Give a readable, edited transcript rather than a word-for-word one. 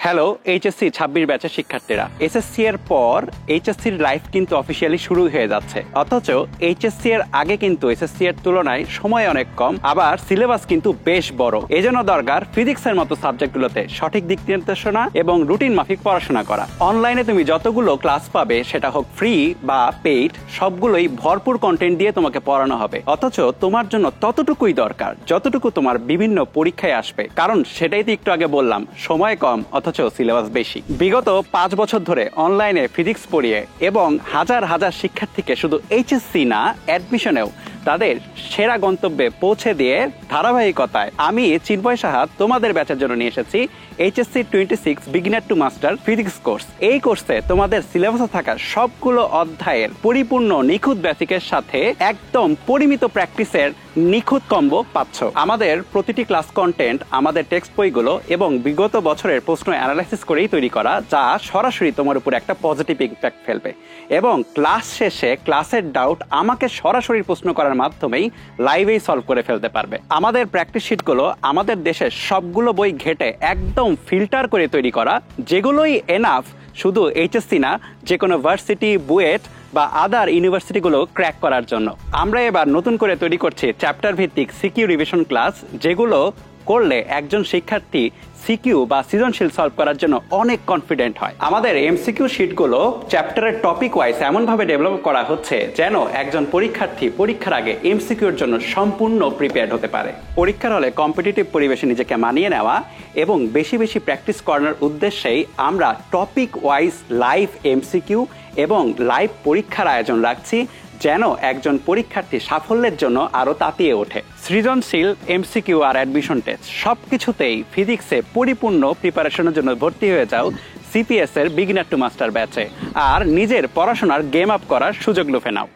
Hello HSC ২৬ ব্যাচের শিক্ষার্থীরা, SSC এর পর এইচএসসি এর লাইফ কিন্তু অফিসিয়ালি শুরু হয়ে যাচ্ছে। অথচ এইচএসসি এর আগে কিন্তু এসএসসি এর তুলনায় সময় অনেক কম, আবার সিলেবাস কিন্তু বেশ বড়। এজন্য দরকার ফিজিক্সের মতো সাবজেক্টগুলোতে সঠিক দিক নির্দেশনা এবং রুটিন মাফিক পড়াশোনা করা। অনলাইনে তুমি যতগুলো ক্লাস পাবে, সেটা হোক ফ্রি বা পেইড, সবগুলোই ভরপুর কন্টেন্ট দিয়ে তোমাকে পড়ানো হবে। অথচ তোমার জন্য ততটুকুই দরকার যতটুকু তোমার বিভিন্ন পরীক্ষায় আসবে, কারণ সেটাই তো একটু আগে বললাম, সময় কম অথচ সিলেবাস বেশি। বিগত ৫ বছর ধরে অনলাইনে ফিজিক্স পড়িয়ে এবং হাজার হাজার শিক্ষার্থীকে শুধু এইচএসসি না, অ্যাডমিশনেও তাদের সেরা গন্তব্যে পৌঁছে দিয়ে ধারাবাহিকতায় আমি চিন্ময় সাহা তোমাদের ব্যাচের জন্য নিয়ে এসেছি HSC 26 beginner two master physics course. এই কোর্সে তোমাদের সিলেবাসে থাকা সবগুলো অধ্যায়ের পরিপূর্ণ নিখুঁত বেসিকের সাথে একদম পরিমিত প্র্যাকটিসের নিখুঁত কম্বো পাচ্ছ। আমাদের প্রতিটি ক্লাস কন্টেন্ট আমাদের টেক্সট বইগুলো এবং বিগত বছরের প্রশ্ন অ্যানালাইসিস করেই তৈরি করা, যা সরাসরি তোমার উপর একটা পজিটিভ ইম্প্যাক্ট ফেলবে। এবং ক্লাস শেষে ক্লাসের ডাউট আমাকে সরাসরি প্রশ্ন করার মাধ্যমেই লাইভেই সলভ করে ফেলতে পারবে। আমাদের প্র্যাকটিস শিটগুলো আমাদের দেশের সবগুলো বই ঘেটে একদম ফিল্টার করে তৈরি করা, যেগুলোই এনাফ শুধু এইচএসসি না, যে কোনো ভার্সিটি, বুয়েট বা আদার ইউনিভার্সিটিগুলো ক্র্যাক করার জন্য। আমরা এবার নতুন করে তৈরি করছি চ্যাপ্টার ভিত্তিক সিকিউ রিভিশন ক্লাস, যেগুলো করলে একজন শিক্ষার্থী সিকিউ বা সৃজনশীল সলভ করার জন্য অনেক কনফিডেন্ট হয়। আমাদের এমসিকিউ শিটগুলো চ্যাপ্টারের টপিক ওয়াইজ এমনভাবে ডেভেলপ করা হচ্ছে যেন একজন পরীক্ষার্থী পরীক্ষার আগে এমসিকিউর জন্য সম্পূর্ণ প্রিপেয়ার্ড হতে পারে। পরীক্ষার হলে কম্পিটিটিভ পরিবেশে নিজেকে মানিয়ে নেওয়া এবং বেশি বেশি প্র্যাকটিস করানোর উদ্দেশ্যেই আমরা টপিক ওয়াইজ লাইভ এমসিকিউ এবং লাইভ পরীক্ষার আয়োজন রাখছি, যেন একজন পরীক্ষার্থী সাফল্যের জন্য আরো তাতিয়ে ওঠে। সৃজনশীল, এমসিকিউ আর অ্যাডমিশন টেস্ট সবকিছুতেই ফিজিক্সে পরিপূর্ণ প্রিপারেশনের জন্য ভর্তি হয়ে যাও সিপিএস এর বিগিনার টু মাস্টার ব্যাচে, আর নিজের পড়াশোনার গেম আপ করার সুযোগ লুফে নাও।